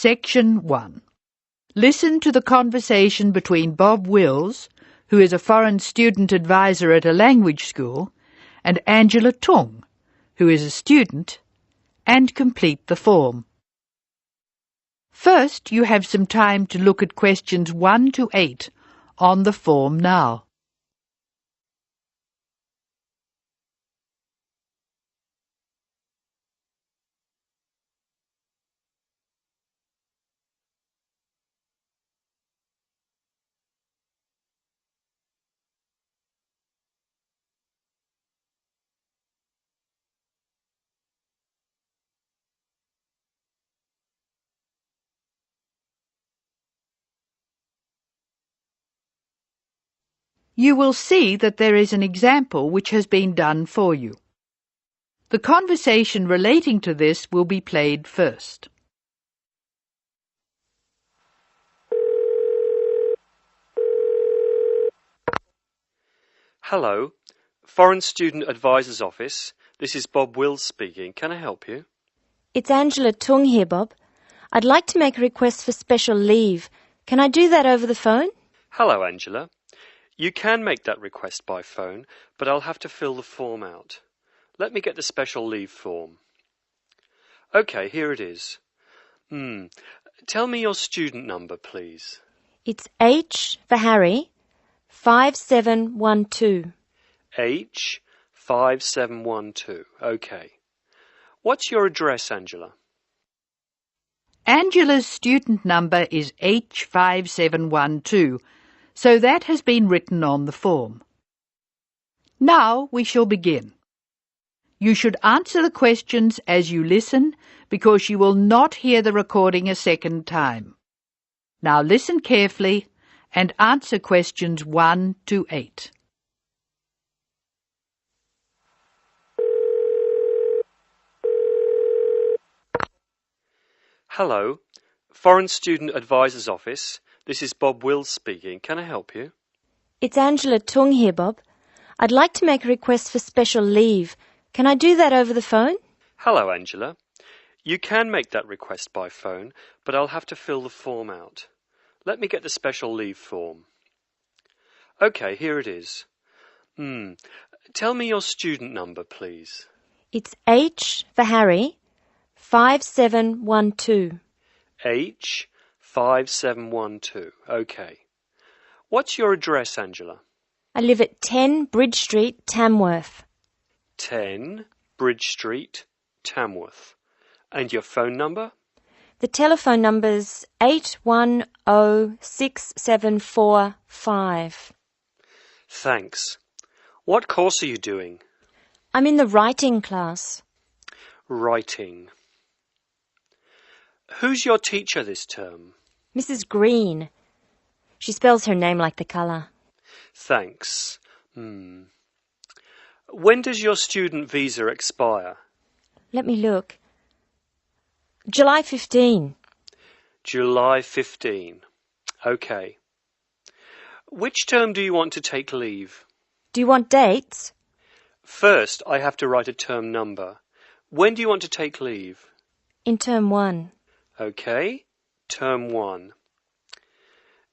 Section 1. Listen to the conversation between Bob Wills, who is a foreign student advisor at a language school, and Angela Tung, who is a student, and complete the form. First, you have some time to look at questions 1 to 8 on the form now. You will see that there is an example which has been done for you. The conversation relating to this will be played first. Hello, Foreign Student Advisor's Office. This is Bob Wills speaking. Can I help you? It's Angela Tung here, Bob. I'd like to make a request for special leave. Can I do that over the phone? Hello, Angela. You can make that request by phone, but I'll have to fill the form out. Let me get the special leave form. OK, here it is. Tell me your student number, please. It's H for Harry, 5712. H 5712. OK. What's your address, Angela? Angela's student number is H5712, so that has been written on the form. Now we shall begin. You should answer the questions as you listen, because you will not hear the recording a second time. Now listen carefully and answer questions 1 to 8. Hello, Foreign Student Advisor's Office. This is Bob Wills speaking. Can I help you? It's Angela Tung here, Bob. I'd like to make a request for special leave. Can I do that over the phone? Hello, Angela. You can make that request by phone, but I'll have to fill the form out. Let me get the special leave form. OK, here it is. Tell me your student number, please. It's H for Harry, 5712. H 5712. OK. What's your address, Angela? I live at 10 Bridge Street, Tamworth. 10 Bridge Street, Tamworth. And your phone number? The telephone number's 810675. Thanks. What course are you doing? I'm in the writing class. Writing. Who's your teacher this term? Mrs. Green. She spells her name like the colour. Thanks. When does your student visa expire? Let me look. July 15. July 15. OK. Which term do you want to take leave? Do you want dates? First, I have to write a term number. When do you want to take leave? In term 1. OK. Term 1.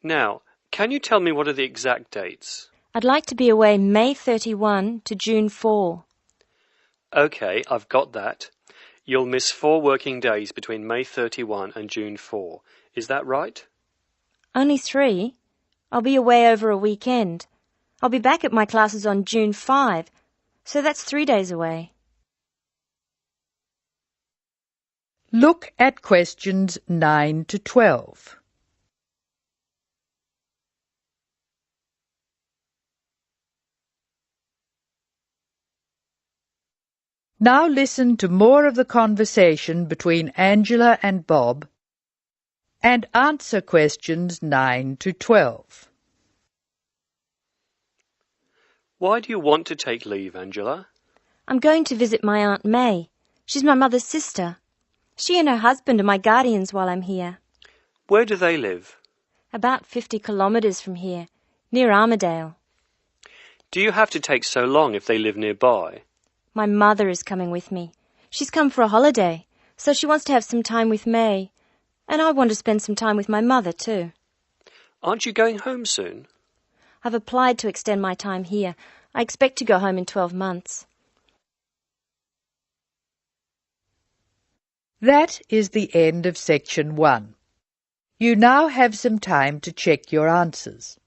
Now, can you tell me what are the exact dates? I'd like to be away May 31 to June 4. OK, I've got that. You'll miss 4 working days between May 31 and June 4. Is that right? Only 3. I'll be away over a weekend. I'll be back at my classes on June 5, so that's 3 days away. Look at questions 9 to 12. Now listen to more of the conversation between Angela and Bob and answer questions 9 to 12. Why do you want to take leave, Angela? I'm going to visit my Aunt May. She's my mother's sister. She and her husband are my guardians while I'm here. Where do they live? About 50 kilometres from here, near Armadale. Do you have to take so long if they live nearby? My mother is coming with me. She's come for a holiday, so she wants to have some time with May. And I want to spend some time with my mother too. Aren't you going home soon? I've applied to extend my time here. I expect to go home in 12 months. That is the end of section 1. You now have some time to check your answers.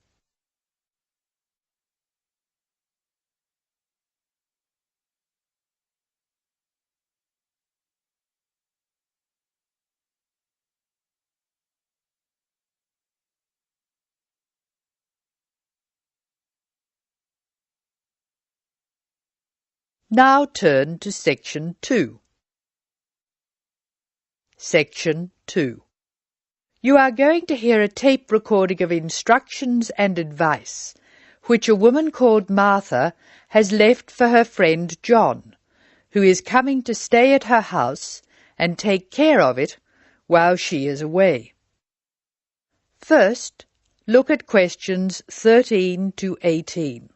Now turn to section 2. Section 2. You are going to hear a tape recording of instructions and advice which a woman called Martha has left for her friend John, who is coming to stay at her house and take care of it while she is away. First, look at questions 13 to 18.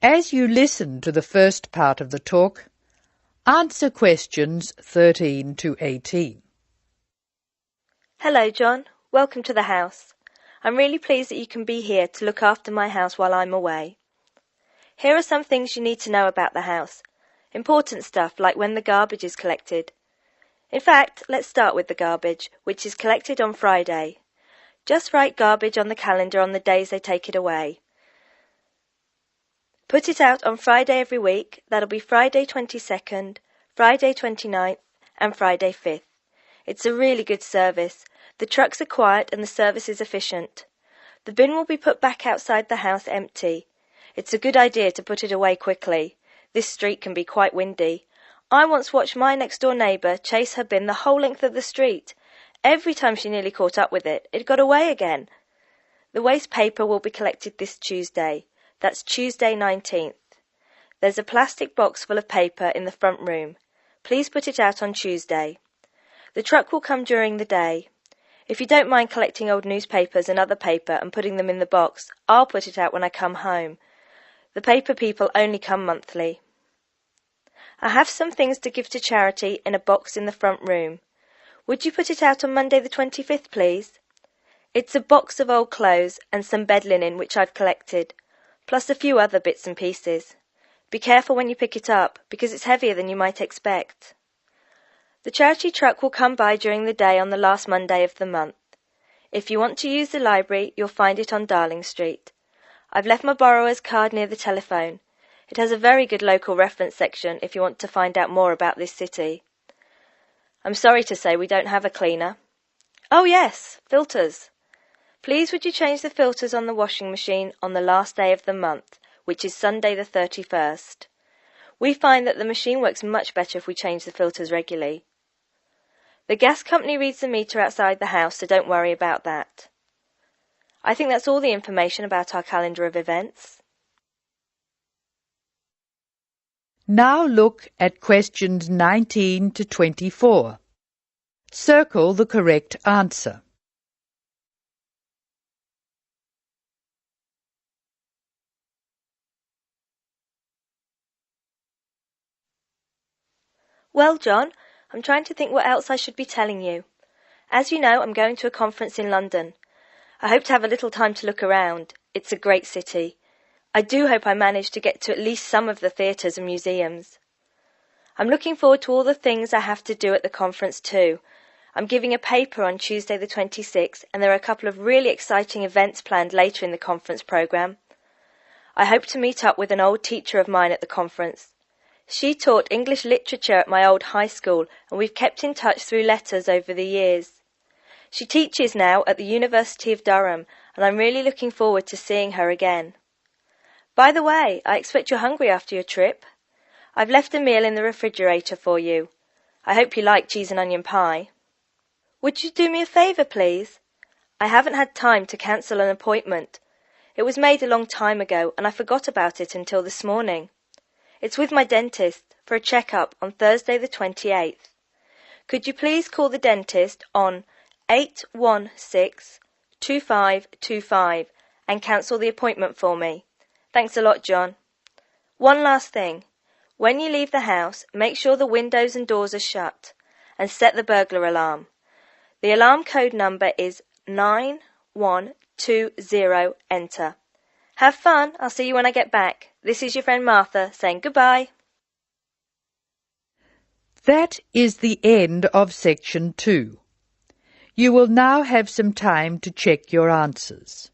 As you listen to the first part of the talk, answer questions 13 to 18. Hello, John. Welcome to the house. I'm really pleased that you can be here to look after my house while I'm away. Here are some things you need to know about the house. Important stuff like when the garbage is collected. In fact, let's start with the garbage, which is collected on Friday. Just write garbage on the calendar on the days they take it away. Put it out on Friday every week. That'll be Friday 22nd, Friday 29th, and Friday 5th. It's a really good service. The trucks are quiet and the service is efficient. The bin will be put back outside the house empty. It's a good idea to put it away quickly. This street can be quite windy. I once watched my next-door neighbour chase her bin the whole length of the street. Every time she nearly caught up with it, it got away again. The waste paper will be collected this Tuesday. That's Tuesday 19th. There's a plastic box full of paper in the front room. Please put it out on Tuesday. The truck will come during the day. If you don't mind collecting old newspapers and other paper and putting them in the box, I'll put it out when I come home. The paper people only come monthly. I have some things to give to charity in a box in the front room. Would you put it out on Monday the 25th, please? It's a box of old clothes and some bed linen which I've collected, plus a few other bits and pieces. Be careful when you pick it up, because it's heavier than you might expect. The charity truck will come by during the day on the last Monday of the month. If you want to use the library, you'll find it on Darling Street. I've left my borrower's card near the telephone. It has a very good local reference section if you want to find out more about this city. I'm sorry to say we don't have a cleaner. Oh yes, filters. Please would you change the filters on the washing machine on the last day of the month, which is Sunday the 31st. We find that the machine works much better if we change the filters regularly. The gas company reads the meter outside the house, so don't worry about that. I think that's all the information about our calendar of events. Now look at questions 19 to 24. Circle the correct answer. Well, John, I'm trying to think what else I should be telling you. As you know, I'm going to a conference in London. I hope to have a little time to look around. It's a great city. I do hope I manage to get to at least some of the theatres and museums. I'm looking forward to all the things I have to do at the conference too. I'm giving a paper on Tuesday the 26th, and there are a couple of really exciting events planned later in the conference programme. I hope to meet up with an old teacher of mine at the conference. She taught English literature at my old high school, and we've kept in touch through letters over the years. She teaches now at the University of Durham, and I'm really looking forward to seeing her again. By the way, I expect you're hungry after your trip. I've left a meal in the refrigerator for you. I hope you like cheese and onion pie. Would you do me a favour, please? I haven't had time to cancel an appointment. It was made a long time ago, and I forgot about it until this morning. It's with my dentist for a checkup on Thursday the 28th. Could you please call the dentist on 816-2525 and cancel the appointment for me? Thanks a lot, John. One last thing. When you leave the house, make sure the windows and doors are shut and set the burglar alarm. The alarm code number is 9120, enter. Have fun. I'll see you when I get back. This is your friend Martha saying goodbye. That is the end of section 2. You will now have some time to check your answers.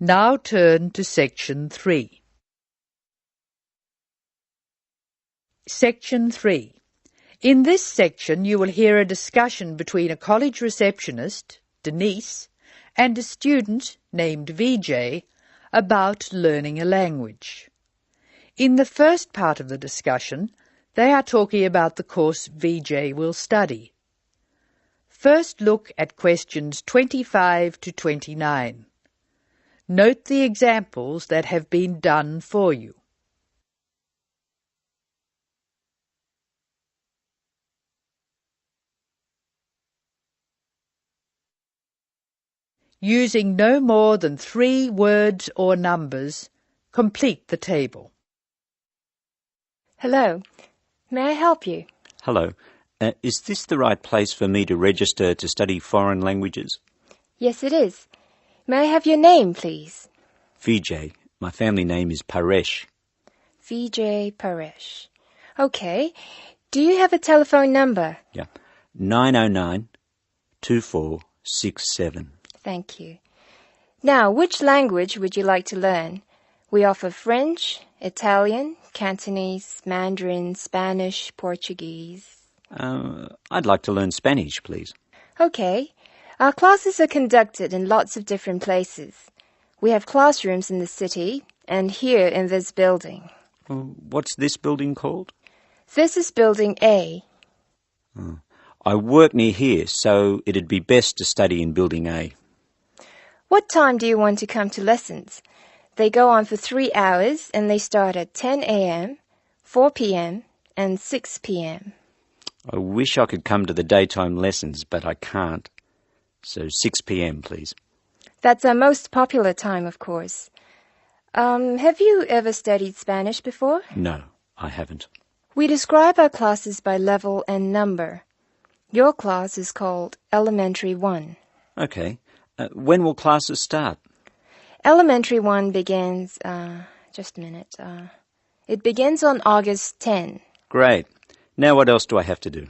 Now turn to section 3. Section 3. In this section you will hear a discussion between a college receptionist, Denise, and a student named VJ about learning a language. In the first part of the discussion, they are talking about the course VJ will study. First look at questions 25 to 29. Note the examples that have been done for you. Using no more than 3 words or numbers, complete the table. Hello. May I help you? Hello. Is this the right place for me to register to study foreign languages? Yes, it is. May I have your name, please? VJ. My family name is Paresh. VJ Paresh. Okay. Do you have a telephone number? Yeah. 909-2467. Thank you. Now, which language would you like to learn? We offer French, Italian, Cantonese, Mandarin, Spanish, Portuguese. I'd like to learn Spanish, please. Okay. Our classes are conducted in lots of different places. We have classrooms in the city and here in this building. What's this building called? This is Building A. I work near here, so it'd be best to study in Building A. What time do you want to come to lessons? They go on for 3 hours and they start at 10 a.m., 4 p.m. and 6 p.m. I wish I could come to the daytime lessons, but I can't. So 6 p.m, please. That's our most popular time, of course. Have you ever studied Spanish before? No, I haven't. We describe our classes by level and number. Your class is called Elementary 1. Okay. When will classes start? Elementary 1 begins, just a minute. It begins on August 10. Great. Now what else do I have to do?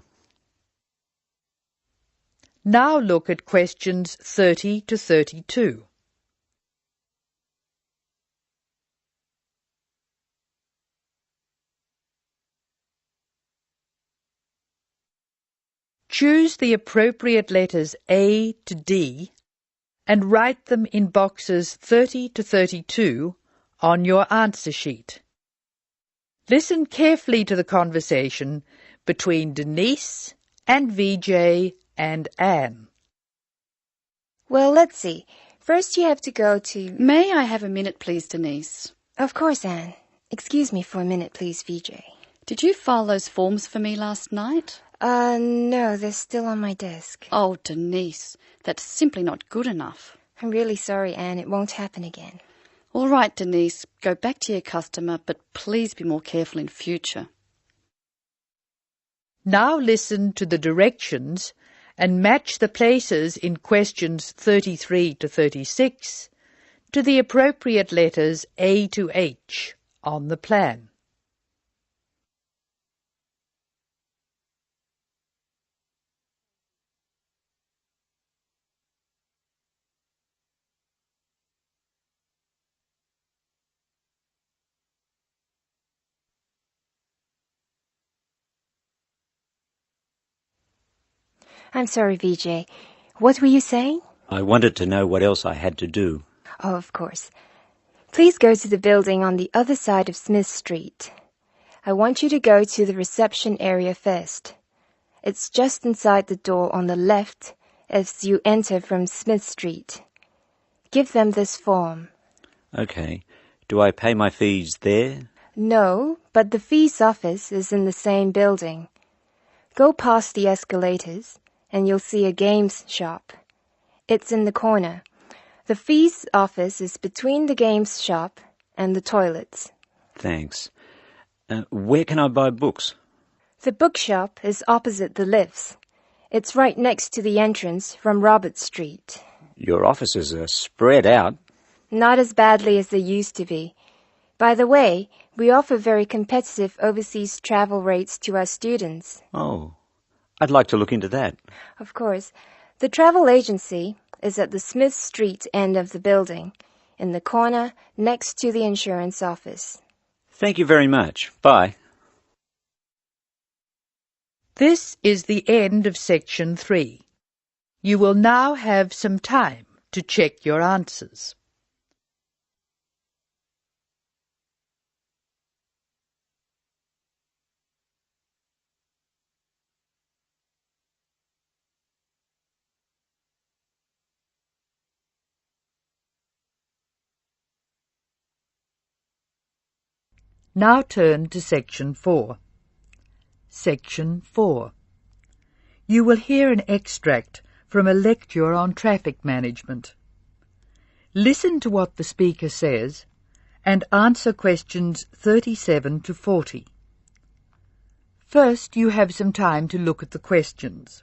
Now look at questions 30 to 32. Choose the appropriate letters A to D and write them in boxes 30 to 32 on your answer sheet. Listen carefully to the conversation between Denise and VJ and Anne. Well, let's see. First you have to go to... May I have a minute, please, Denise? Of course, Anne. Excuse me for a minute, please, VJ. Did you file those forms for me last night? No, they're still on my desk. Oh, Denise, that's simply not good enough. I'm really sorry, Anne. It won't happen again. All right, Denise, go back to your customer, but please be more careful in future. Now listen to the directions and match the places in questions 33 to 36 to the appropriate letters A to H on the plan. I'm sorry, VJ. What were you saying? I wanted to know what else I had to do. Oh, of course. Please go to the building on the other side of Smith Street. I want you to go to the reception area first. It's just inside the door on the left as you enter from Smith Street. Give them this form. Okay. Do I pay my fees there? No, but the fees office is in the same building. Go past the escalators and you'll see a games shop. It's in the corner. The fees office is between the games shop and the toilets. Thanks. Where can I buy books? The bookshop is opposite the lifts. It's right next to the entrance from Robert Street. Your offices are spread out. Not as badly as they used to be. By the way, we offer very competitive overseas travel rates to our students. Oh, I'd like to look into that. Of course. The travel agency is at the Smith Street end of the building, in the corner next to the insurance office. Thank you very much. Bye. This is the end of section 3. You will now have some time to check your answers. Now turn to section 4. Section 4. You will hear an extract from a lecture on traffic management. Listen to what the speaker says and answer questions 37 to 40. First, you have some time to look at the questions.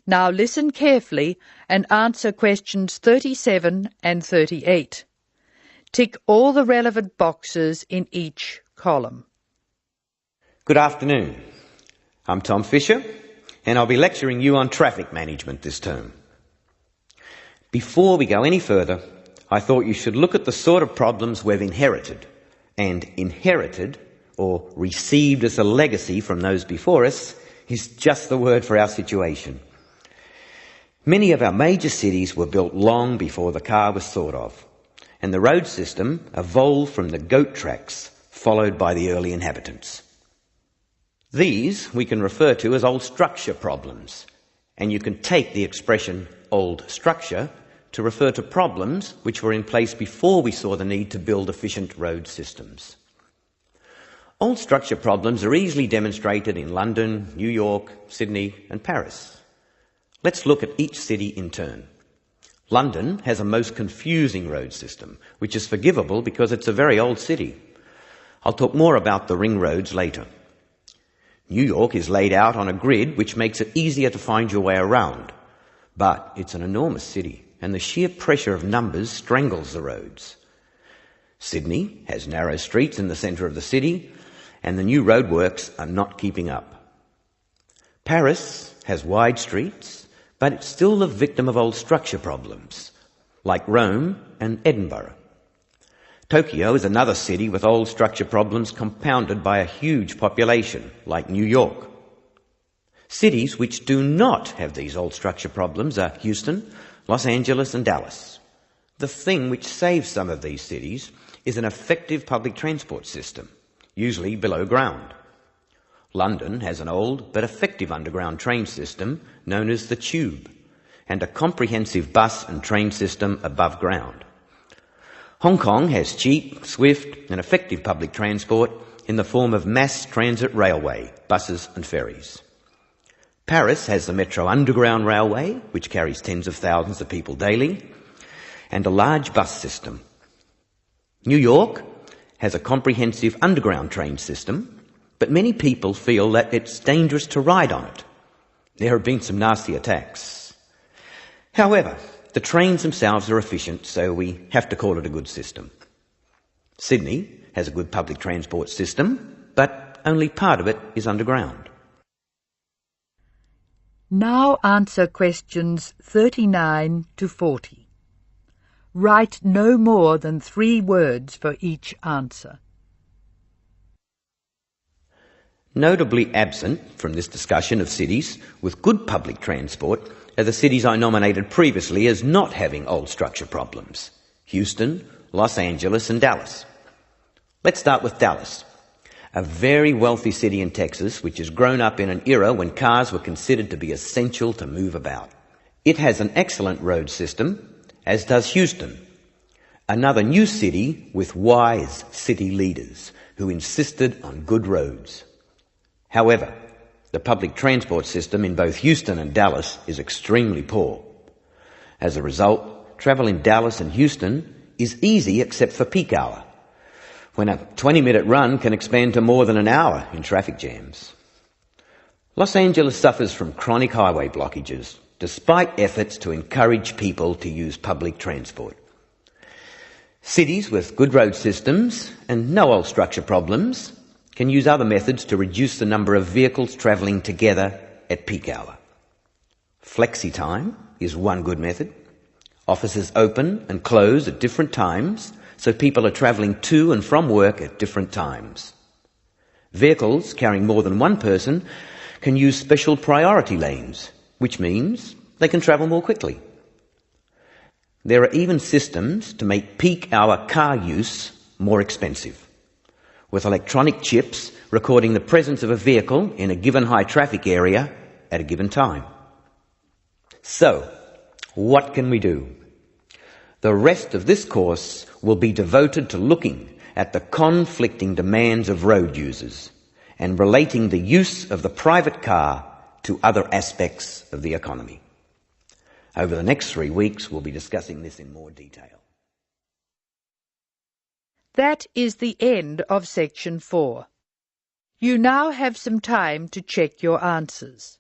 Now listen carefully and answer questions 37 and 38. Tick all the relevant boxes in each column. Good afternoon. I'm Tom Fisher, and I'll be lecturing you on traffic management this term. Before we go any further, I thought you should look at the sort of problems we've inherited. And inherited, or received as a legacy from those before us, is just the word for our situation. Many of our major cities were built long before the car was thought of, and the road system evolved from the goat tracks followed by the early inhabitants. These we can refer to as old structure problems, and you can take the expression old structure to refer to problems which were in place before we saw the need to build efficient road systems. Old structure problems are easily demonstrated in London, New York, Sydney and Paris. Let's look at each city in turn. London has a most confusing road system, which is forgivable because it's a very old city. I'll talk more about the ring roads later. New York is laid out on a grid which makes it easier to find your way around. But it's an enormous city, and the sheer pressure of numbers strangles the roads. Sydney has narrow streets in the centre of the city, and the new roadworks are not keeping up. Paris has wide streets, but it's still the victim of old structure problems, like Rome and Edinburgh. Tokyo is another city with old structure problems compounded by a huge population, like New York. Cities which do not have these old structure problems are Houston, Los Angeles and Dallas. The thing which saves some of these cities is an effective public transport system, usually below ground. London has an old but effective underground train system known as the Tube, and a comprehensive bus and train system above ground. Hong Kong has cheap, swift and effective public transport in the form of mass transit railway, buses and ferries. Paris has the Metro Underground Railway, which carries tens of thousands of people daily, and a large bus system. New York has a comprehensive underground train system, but many people feel that it's dangerous to ride on it. There have been some nasty attacks. However, the trains themselves are efficient, so we have to call it a good system. Sydney has a good public transport system, but only part of it is underground. Now answer questions 39 to 40. Write no more than 3 words for each answer. Notably absent from this discussion of cities with good public transport are the cities I nominated previously as not having old structure problems: Houston, Los Angeles and Dallas. Let's start with Dallas, a very wealthy city in Texas which has grown up in an era when cars were considered to be essential to move about. It has an excellent road system, as does Houston, another new city with wise city leaders who insisted on good roads. However, the public transport system in both Houston and Dallas is extremely poor. As a result, travel in Dallas and Houston is easy except for peak hour, when a 20-minute run can expand to more than an hour in traffic jams. Los Angeles suffers from chronic highway blockages, despite efforts to encourage people to use public transport. Cities with good road systems and no old structure problems can use other methods to reduce the number of vehicles travelling together at peak hour. Flexi time is one good method. Offices open and close at different times, so people are travelling to and from work at different times. Vehicles carrying more than one person can use special priority lanes, which means they can travel more quickly. There are even systems to make peak hour car use more expensive, with electronic chips recording the presence of a vehicle in a given high traffic area at a given time. So, what can we do? The rest of this course will be devoted to looking at the conflicting demands of road users and relating the use of the private car to other aspects of the economy. Over the next 3 weeks, we'll be discussing this in more detail. That is the end of section 4. You now have some time to check your answers.